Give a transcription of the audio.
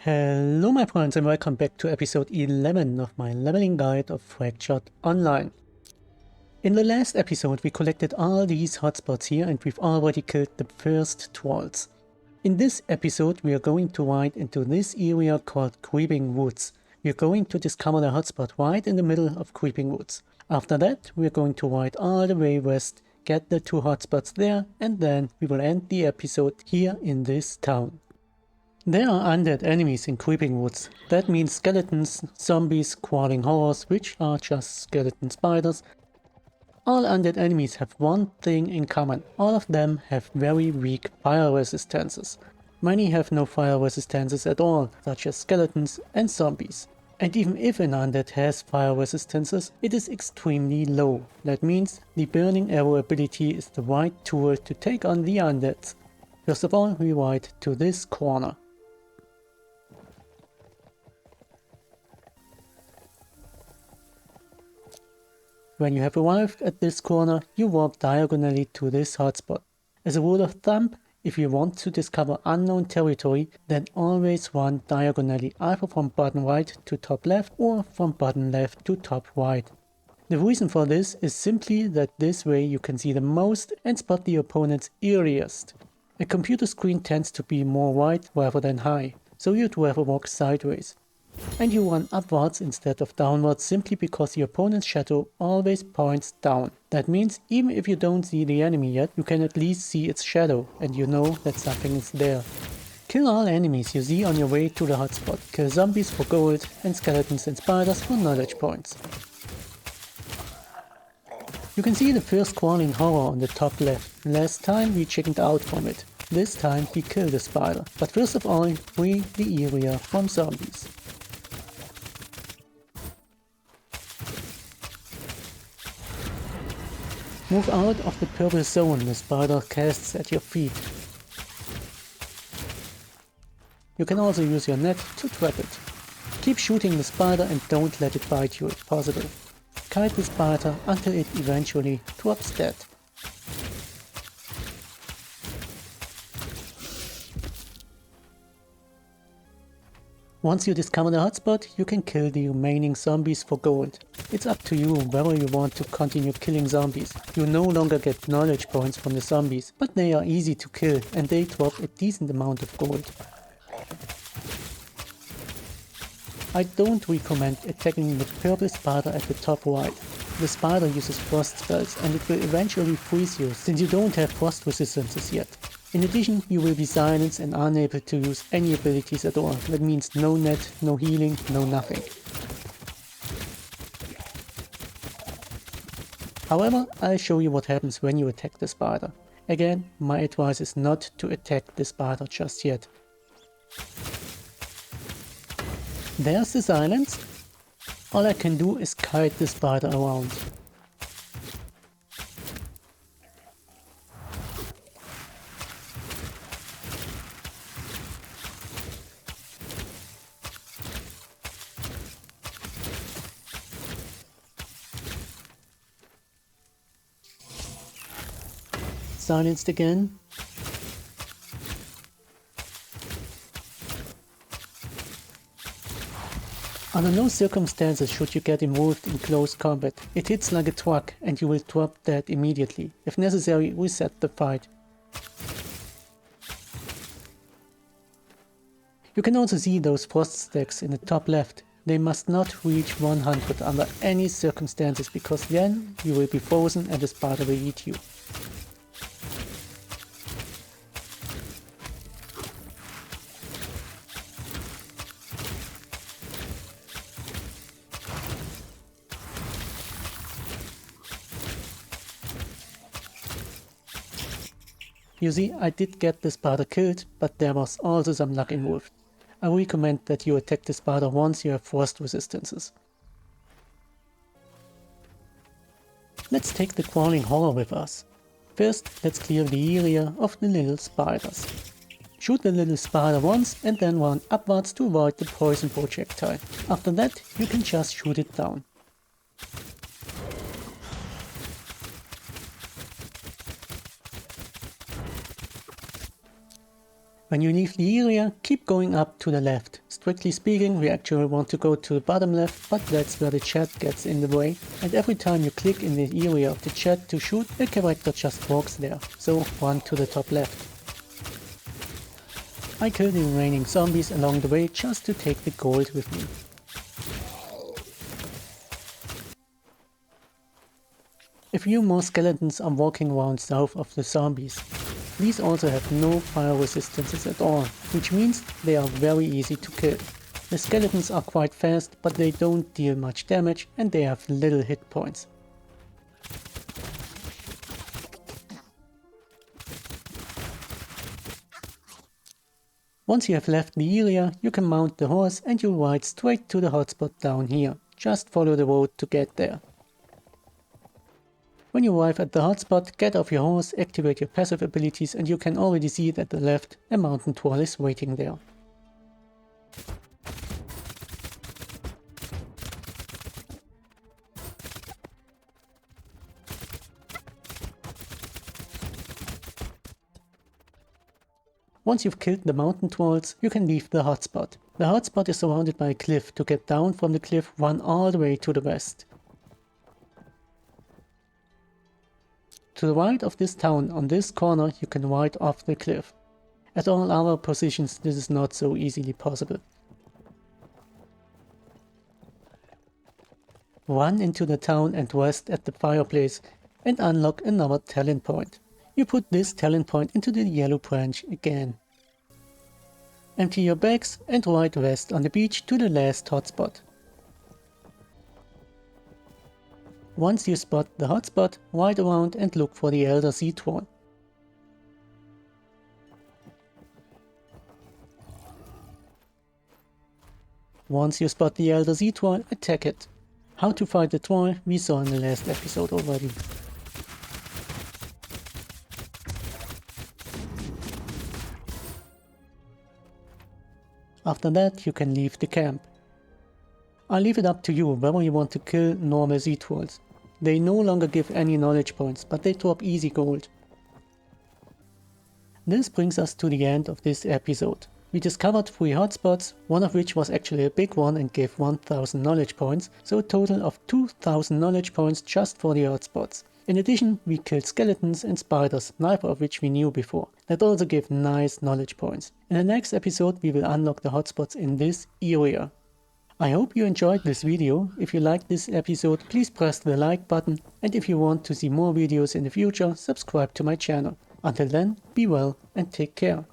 Hello my friends and welcome back to episode 11 of my leveling guide of Fractured Online. In the last episode we collected all these hotspots here and we've already killed the first trolls. In this episode we are going to ride into this area called Creeping Woods. We are going to discover the hotspot right in the middle of Creeping Woods. After that we are going to ride all the way west, get the two hotspots there, and then we will end the episode here in this town. There are undead enemies in Creeping Woods. That means skeletons, zombies, crawling horrors, which are just skeleton spiders. All undead enemies have one thing in common. All of them have very weak fire resistances. Many have no fire resistances at all, such as skeletons and zombies. And even if an undead has fire resistances, it is extremely low. That means the burning arrow ability is the right tool to take on the undeads. First of all, we ride to this corner. When you have arrived at this corner, you walk diagonally to this hotspot. As a rule of thumb, if you want to discover unknown territory, then always run diagonally either from bottom right to top left or from bottom left to top right. The reason for this is simply that this way you can see the most and spot the opponent's earliest. A computer screen tends to be more wide rather than high, so you'd rather walk sideways. And you run upwards instead of downwards simply because the opponent's shadow always points down. That means even if you don't see the enemy yet, you can at least see its shadow and you know that something is there. Kill all enemies you see on your way to the hotspot. Kill zombies for gold and skeletons and spiders for knowledge points. You can see the first crawling horror on the top left. Last time we chickened out from it. This time we kill the spider. But first of all, free the area from zombies. Move out of the purple zone the spider casts at your feet. You can also use your net to trap it. Keep shooting the spider and don't let it bite you if possible. Kite the spider until it eventually drops dead. Once you discover the hotspot, you can kill the remaining zombies for gold. It's up to you whether you want to continue killing zombies. You no longer get knowledge points from the zombies, but they are easy to kill and they drop a decent amount of gold. I don't recommend attacking the purple spider at the top right. The spider uses frost spells and it will eventually freeze you since you don't have frost resistances yet. In addition, you will be silenced and unable to use any abilities at all. That means no net, no healing, no nothing. However, I'll show you what happens when you attack the spider. Again, my advice is not to attack the spider just yet. There's the silence. All I can do is kite the spider around. Silenced again. Under no circumstances should you get involved in close combat. It hits like a truck and you will drop dead immediately. If necessary, reset the fight. You can also see those frost stacks in the top left. They must not reach 100 under any circumstances because then you will be frozen and the spider will eat you. You see, I did get the spider killed, but there was also some luck involved. I recommend that you attack the spider once you have frost resistances. Let's take the crawling horror with us. First, let's clear the area of the little spiders. Shoot the little spider once and then run upwards to avoid the poison projectile. After that, you can just shoot it down. When you leave the area, keep going up to the left. Strictly speaking, we actually want to go to the bottom left, but that's where the chat gets in the way. And every time you click in the area of the chat to shoot, the character just walks there. So run to the top left. I kill the remaining zombies along the way just to take the gold with me. A few more skeletons are walking around south of the zombies. These also have no fire resistances at all, which means they are very easy to kill. The skeletons are quite fast, but they don't deal much damage and they have little hit points. Once you have left the area, you can mount the horse and you'll ride straight to the hotspot down here. Just follow the road to get there. When you arrive at the hotspot, get off your horse, activate your passive abilities, and you can already see that at the left a mountain troll is waiting there. Once you've killed the mountain trolls, you can leave the hotspot. The hotspot is surrounded by a cliff. To get down from the cliff, run all the way to the west. To the right of this town, on this corner, you can ride off the cliff. At all other positions, this is not so easily possible. Run into the town and rest at the fireplace and unlock another talent point. You put this talent point into the yellow branch again. Empty your bags and ride west on the beach to the last hotspot. Once you spot the hotspot, ride around and look for the Elder Sea Troll. Once you spot the Elder Sea Troll, attack it. How to fight the troll we saw in the last episode already. After that you can leave the camp. I'll leave it up to you whether you want to kill normal sea trolls. They no longer give any knowledge points, but they drop easy gold. This brings us to the end of this episode. We discovered 3 hotspots, one of which was actually a big one and gave 1000 knowledge points, so a total of 2000 knowledge points just for the hotspots. In addition, we killed skeletons and spiders, neither of which we knew before. That also gave nice knowledge points. In the next episode we will unlock the hotspots in this area. I hope you enjoyed this video. If you liked this episode, please press the like button, and if you want to see more videos in the future, subscribe to my channel. Until then, be well and take care.